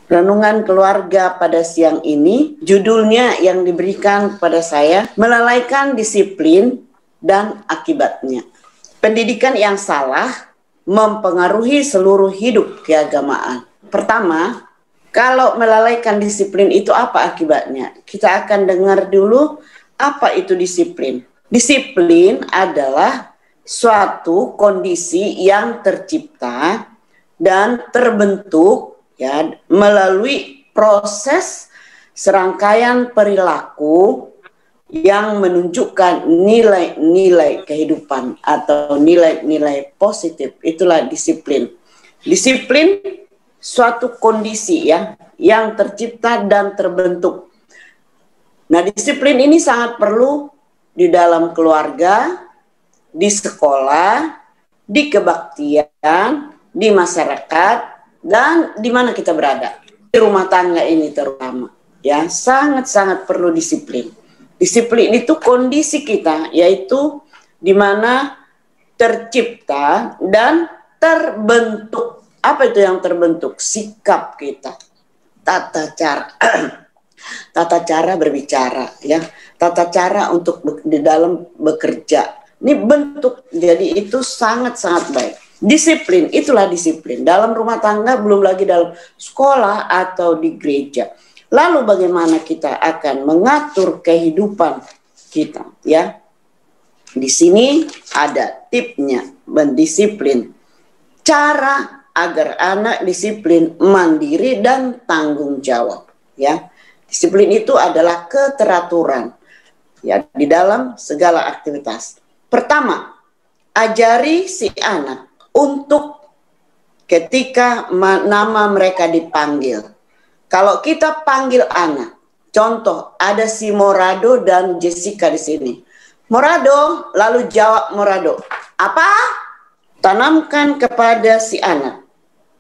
Renungan keluarga pada siang ini, judulnya yang diberikan kepada saya, melalaikan disiplin dan akibatnya. Pendidikan yang salah mempengaruhi seluruh hidup keagamaan. Pertama, kalau melalaikan disiplin itu apa akibatnya? Kita akan dengar dulu apa itu disiplin. Disiplin adalah suatu kondisi yang tercipta dan terbentuk ya melalui proses serangkaian perilaku yang menunjukkan nilai-nilai kehidupan atau nilai-nilai positif. Itulah disiplin. Disiplin suatu kondisi ya yang tercipta dan terbentuk. Nah, disiplin ini sangat perlu di dalam keluarga, di sekolah, di kebaktian, di masyarakat, dan di mana kita berada. Di rumah tangga ini terutama. Ya, sangat-sangat perlu disiplin. Disiplin itu kondisi kita, yaitu di mana tercipta dan terbentuk. Apa itu yang terbentuk? Sikap kita, tata cara, tata cara berbicara, ya, tata cara untuk di dalam bekerja. Ini bentuk, jadi itu sangat-sangat baik. Disiplin, itulah disiplin. Dalam rumah tangga, belum lagi dalam sekolah atau di gereja. Lalu bagaimana kita akan mengatur kehidupan kita, ya? Di sini ada tipnya, mendisiplin. Cara agar anak disiplin, mandiri dan tanggung jawab, ya. Disiplin itu adalah keteraturan, ya, di dalam segala aktivitas. Pertama, ajari si anak untuk ketika nama mereka dipanggil. Kalau kita panggil anak, contoh ada si Morado dan Jessica di sini. Morado, lalu jawab Morado. Apa? Tanamkan kepada si anak.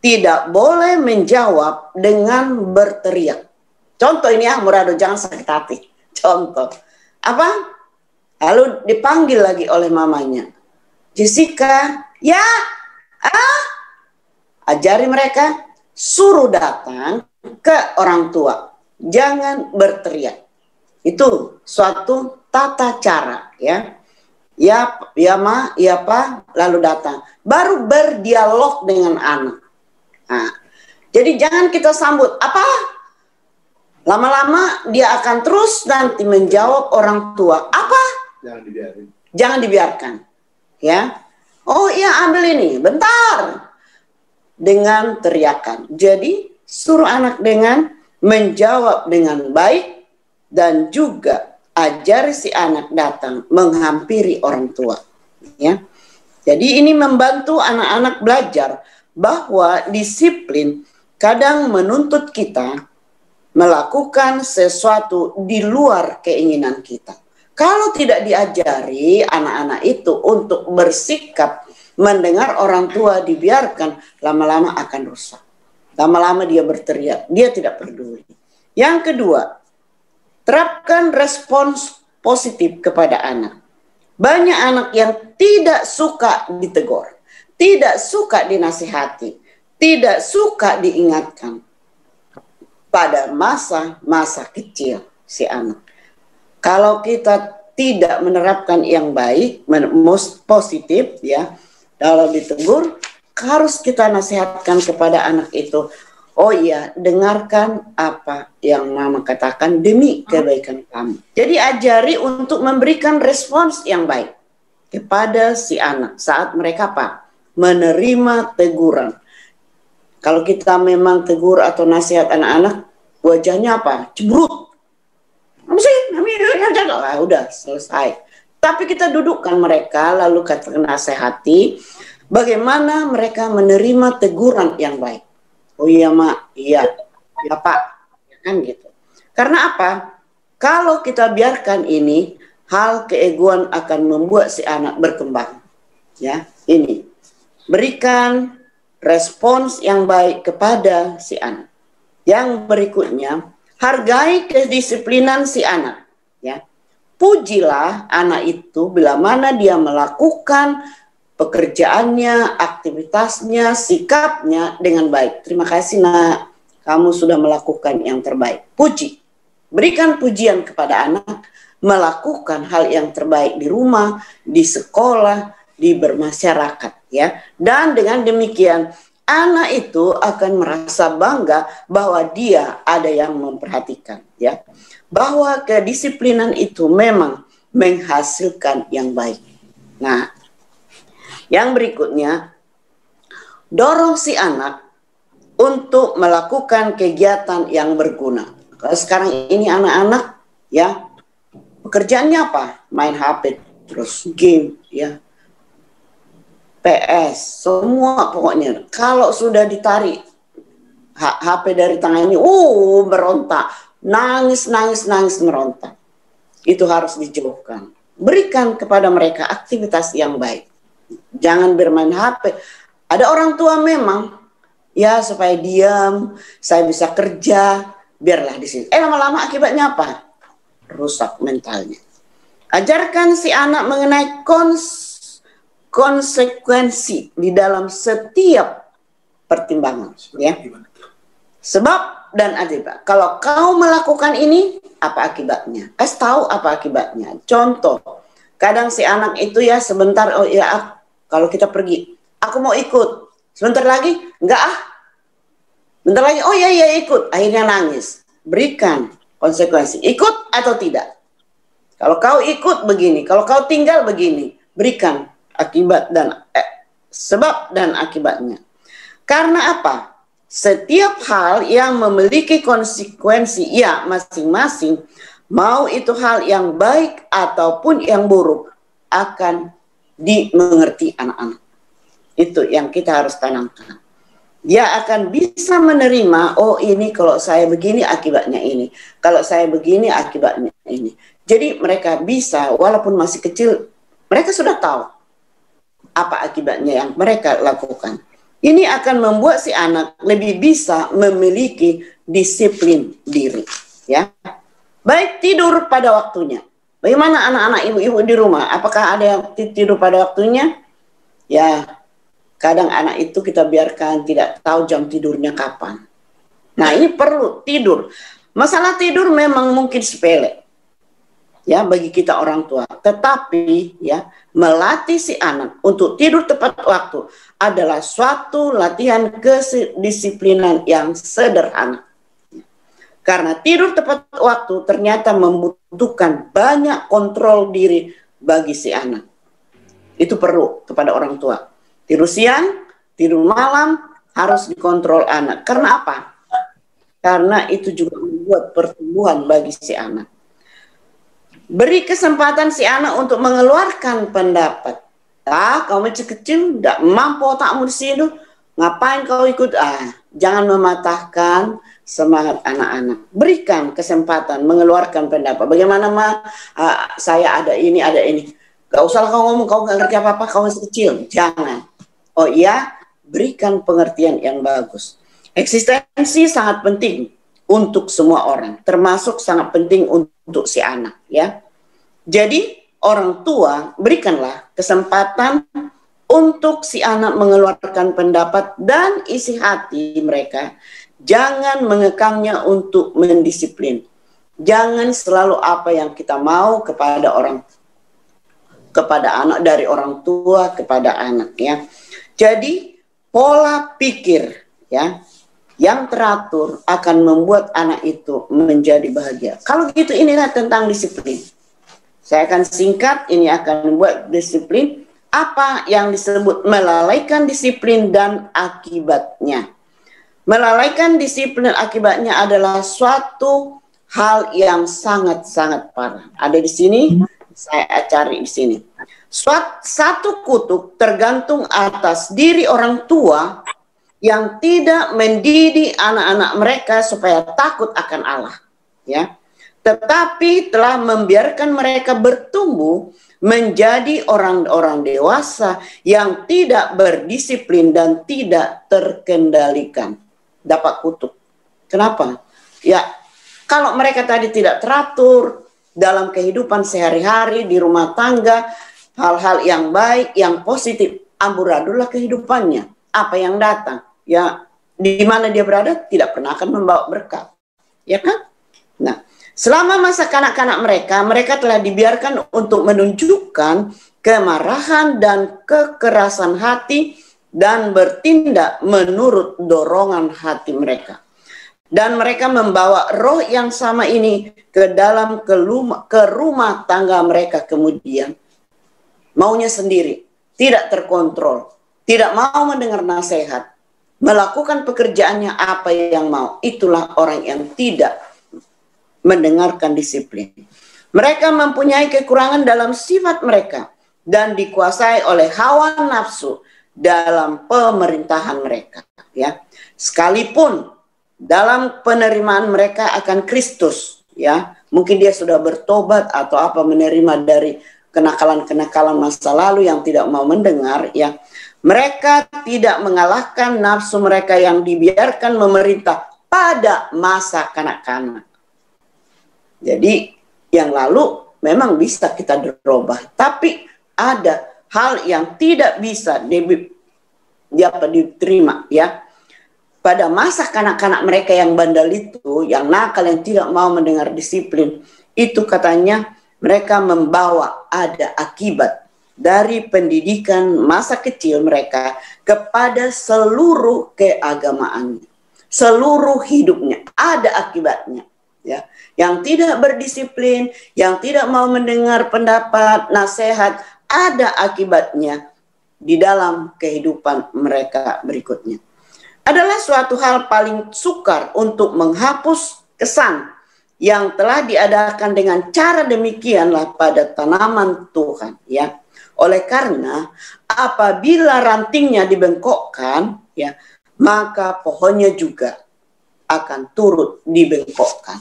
Tidak boleh menjawab dengan berteriak. Contoh ini ya, Morado, jangan sakit hati. Contoh. Apa? Lalu dipanggil lagi oleh mamanya. Jessica, ya? Ajari mereka, suruh datang ke orang tua, jangan berteriak. Itu suatu tata cara, ya. Ya ma, ya pa, lalu datang. Baru berdialog dengan anak. Nah, jadi jangan kita sambut, apa? Lama-lama dia akan terus nanti menjawab orang tua. Apa? Jangan dibiarkan. Jangan dibiarkan. Ya. Oh iya, ambil ini, bentar. Dengan teriakan. Jadi suruh anak dengan menjawab dengan baik dan juga ajari si anak datang menghampiri orang tua. Ya. Jadi ini membantu anak-anak belajar bahwa disiplin kadang menuntut kita melakukan sesuatu di luar keinginan kita. Kalau tidak diajari anak-anak itu untuk bersikap mendengar orang tua dibiarkan, lama-lama akan rusak. Lama-lama dia berteriak, dia tidak peduli. Yang kedua, terapkan respons positif kepada anak. Banyak anak yang tidak suka ditegur, tidak suka dinasihati, tidak suka diingatkan pada masa-masa kecil si anak. Kalau kita tidak menerapkan yang baik, positif, ya, kalau ditegur, harus kita nasihatkan kepada anak itu. Oh iya, dengarkan apa yang mama katakan demi kebaikan kamu. Jadi ajari untuk memberikan respons yang baik kepada si anak saat mereka apa? Menerima teguran. Kalau kita memang tegur atau nasihat anak-anak, wajahnya apa? Cemberut. Apa sih? Udah selesai. Tapi kita dudukkan mereka, lalu kata nasihati, bagaimana mereka menerima teguran yang baik. Oh iya mak, iya, ya pak, kan gitu. Karena apa? Kalau kita biarkan ini, hal keegoan akan membuat si anak berkembang. Ya, ini berikan respons yang baik kepada si anak. Yang berikutnya, hargai kedisiplinan si anak. Ya, pujilah anak itu bila mana dia melakukan pekerjaannya, aktivitasnya, sikapnya dengan baik. Terima kasih nak, kamu sudah melakukan yang terbaik. Puji, berikan pujian kepada anak, melakukan hal yang terbaik di rumah, di sekolah, di bermasyarakat, ya. Dan dengan demikian anak itu akan merasa bangga bahwa dia ada yang memperhatikan, ya. Bahwa kedisiplinan itu memang menghasilkan yang baik. Nah, yang berikutnya, dorong si anak untuk melakukan kegiatan yang berguna. Kalau sekarang ini anak-anak, ya, pekerjaannya apa? Main HP, terus game, ya, PS, semua pokoknya. Kalau sudah ditarik HP dari tangan ini, berontak, nangis, merontak. Itu harus dijauhkan. Berikan kepada mereka aktivitas yang baik. Jangan bermain HP. Ada orang tua memang, ya, supaya diam, saya bisa kerja, biarlah di sini. Lama-lama akibatnya apa? Rusak mentalnya. Ajarkan si anak mengenai konsekuensi di dalam setiap pertimbangan, ya. Sebab dan akibat. Kalau kau melakukan ini, apa akibatnya? Kasih tahu apa akibatnya. Contoh, kadang si anak itu ya sebentar, oh ya, kalau kita pergi, aku mau ikut. Sebentar lagi, enggak ah. Bentar lagi, oh ya ikut. Akhirnya nangis. Berikan konsekuensi. Ikut atau tidak? Kalau kau ikut begini, kalau kau tinggal begini, berikan akibat dan sebab dan akibatnya. Karena apa? Setiap hal yang memiliki konsekuensi, ya, masing-masing, mau itu hal yang baik ataupun yang buruk, akan dimengerti anak-anak. Itu yang kita harus tanamkan. Dia akan bisa menerima, oh ini kalau saya begini akibatnya ini, kalau saya begini akibatnya ini. Jadi mereka bisa, walaupun masih kecil, mereka sudah tahu apa akibatnya yang mereka lakukan. Ini akan membuat si anak lebih bisa memiliki disiplin diri, ya. Baik tidur pada waktunya. Bagaimana anak-anak ibu-ibu di rumah? Apakah ada yang tidur pada waktunya? Ya, kadang anak itu kita biarkan tidak tahu jam tidurnya kapan. Nah, ini perlu tidur. Masalah tidur memang mungkin sepele, ya, bagi kita orang tua. Tetapi, ya, melatih si anak untuk tidur tepat waktu adalah suatu latihan kedisiplinan yang sederhana. Karena tidur tepat waktu ternyata membutuhkan banyak kontrol diri bagi si anak. Itu perlu kepada orang tua. Tidur siang, tidur malam harus dikontrol anak. Karena apa? Karena itu juga membuat pertumbuhan bagi si anak. Beri kesempatan si anak untuk mengeluarkan pendapat. Kau masih kecil, tidak mampu otakmu di sini, ngapain kau ikut? Jangan mematahkan semangat anak-anak. Berikan kesempatan mengeluarkan pendapat. Bagaimana saya ada ini, ada ini. Gak usah kau ngomong, kau gak ngerti apa-apa, kau masih kecil. Jangan. Oh iya, berikan pengertian yang bagus. Eksistensi sangat penting untuk semua orang, termasuk sangat penting untuk si anak, ya. Jadi orang tua berikanlah kesempatan untuk si anak mengeluarkan pendapat dan isi hati mereka. Jangan mengekangnya untuk mendisiplin. Jangan selalu apa yang kita mau kepada anak, dari orang tua kepada anak, ya. Jadi pola pikir, ya, yang teratur akan membuat anak itu menjadi bahagia. Kalau gitu, inilah tentang disiplin. Saya akan singkat, ini akan membuat disiplin. Apa yang disebut melalaikan disiplin dan akibatnya. Melalaikan disiplin akibatnya adalah suatu hal yang sangat-sangat parah. Ada di sini, saya cari di sini. Satu kutuk tergantung atas diri orang tua yang tidak mendidik anak-anak mereka supaya takut akan Allah, ya. Tetapi telah membiarkan mereka bertumbuh menjadi orang-orang dewasa yang tidak berdisiplin dan tidak terkendalikan. Dapat kutuk. Kenapa? Ya, kalau mereka tadi tidak teratur dalam kehidupan sehari-hari di rumah tangga, hal-hal yang baik, yang positif, amburadullah kehidupannya. Apa yang datang? Ya, di mana dia berada tidak pernah akan membawa berkat. Ya kan? Nah, selama masa kanak-kanak mereka, mereka telah dibiarkan untuk menunjukkan kemarahan dan kekerasan hati dan bertindak menurut dorongan hati mereka. Dan mereka membawa roh yang sama ini ke dalam ke rumah tangga mereka kemudian. Maunya sendiri, tidak terkontrol, tidak mau mendengar nasihat, melakukan pekerjaannya apa yang mau. Itulah orang yang tidak mendengarkan disiplin. Mereka mempunyai kekurangan dalam sifat mereka dan dikuasai oleh hawa nafsu dalam pemerintahan mereka. Ya, sekalipun dalam penerimaan mereka akan Kristus, ya, mungkin dia sudah bertobat atau apa, menerima dari kenakalan-kenakalan masa lalu yang tidak mau mendengar, ya, mereka tidak mengalahkan nafsu mereka yang dibiarkan memerintah pada masa kanak-kanak. Jadi yang lalu memang bisa kita berubah, tapi ada hal yang tidak bisa diterima, ya. Pada masa kanak-kanak mereka yang bandel itu, yang nakal, yang tidak mau mendengar disiplin, itu katanya mereka membawa ada akibat dari pendidikan masa kecil mereka kepada seluruh keagamaannya, seluruh hidupnya ada akibatnya. Ya, yang tidak berdisiplin, yang tidak mau mendengar pendapat, nasihat, ada akibatnya di dalam kehidupan mereka berikutnya. Adalah suatu hal paling sukar untuk menghapus kesan yang telah diadakan dengan cara demikianlah pada tanaman Tuhan, ya. Oleh karena apabila rantingnya dibengkokkan, ya, maka pohonnya juga akan turut dibengkokkan.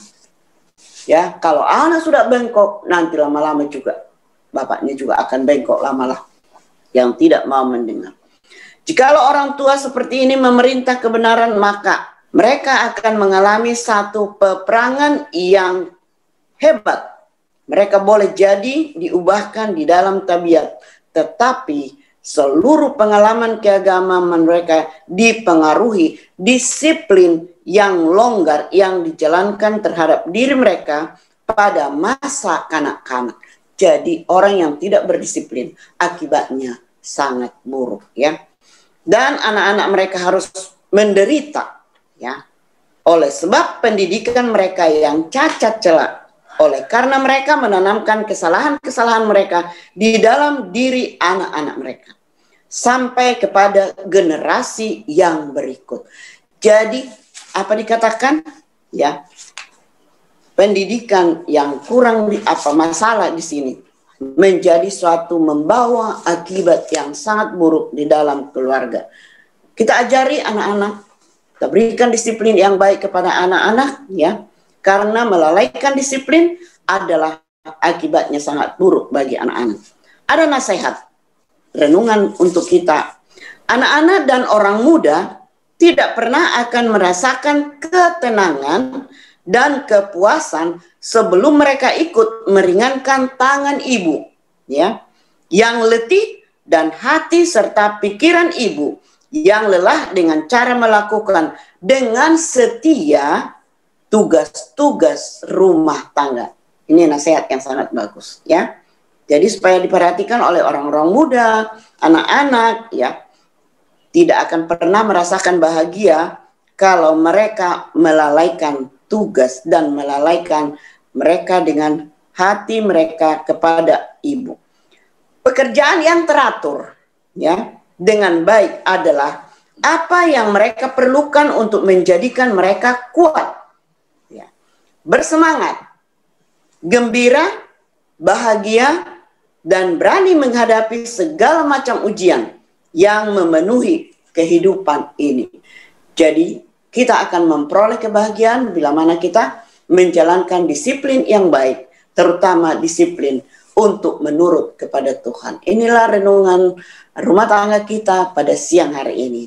Ya, kalau anak sudah bengkok, nanti lama-lama juga bapaknya juga akan bengkok lama-lama, yang tidak mau mendengar. Jikalau orang tua seperti ini memerintah kebenaran, maka mereka akan mengalami satu peperangan yang hebat. Mereka boleh jadi diubahkan di dalam tabiat, tetapi seluruh pengalaman keagamaan mereka dipengaruhi disiplin yang longgar yang dijalankan terhadap diri mereka pada masa kanak-kanak. Jadi orang yang tidak berdisiplin akibatnya sangat buruk, ya. Dan anak-anak mereka harus menderita, ya, oleh sebab pendidikan mereka yang cacat celak, oleh karena mereka menanamkan kesalahan-kesalahan mereka di dalam diri anak-anak mereka sampai kepada generasi yang berikut. Jadi apa dikatakan, ya, pendidikan yang kurang masalah di sini menjadi suatu membawa akibat yang sangat buruk di dalam keluarga. Kita ajari anak-anak, kita berikan disiplin yang baik kepada anak-anak, ya, karena melalaikan disiplin adalah akibatnya sangat buruk bagi anak-anak. Ada nasihat, renungan untuk kita. Anak-anak dan orang muda tidak pernah akan merasakan ketenangan dan kepuasan sebelum mereka ikut meringankan tangan ibu, ya, yang letih, dan hati serta pikiran ibu yang lelah dengan cara melakukan dengan setia tugas-tugas rumah tangga. Ini nasihat yang sangat bagus, ya. Jadi supaya diperhatikan oleh orang-orang muda, anak-anak, ya, tidak akan pernah merasakan bahagia kalau mereka melalaikan tugas dan melalaikan mereka dengan hati mereka kepada ibu. Pekerjaan yang teratur, ya, dengan baik adalah apa yang mereka perlukan untuk menjadikan mereka kuat, ya, bersemangat, gembira, bahagia, dan berani menghadapi segala macam ujian yang memenuhi kehidupan ini. Jadi kita akan memperoleh kebahagiaan bila mana kita menjalankan disiplin yang baik, terutama disiplin untuk menurut kepada Tuhan. Inilah renungan rumah tangga kita pada siang hari ini.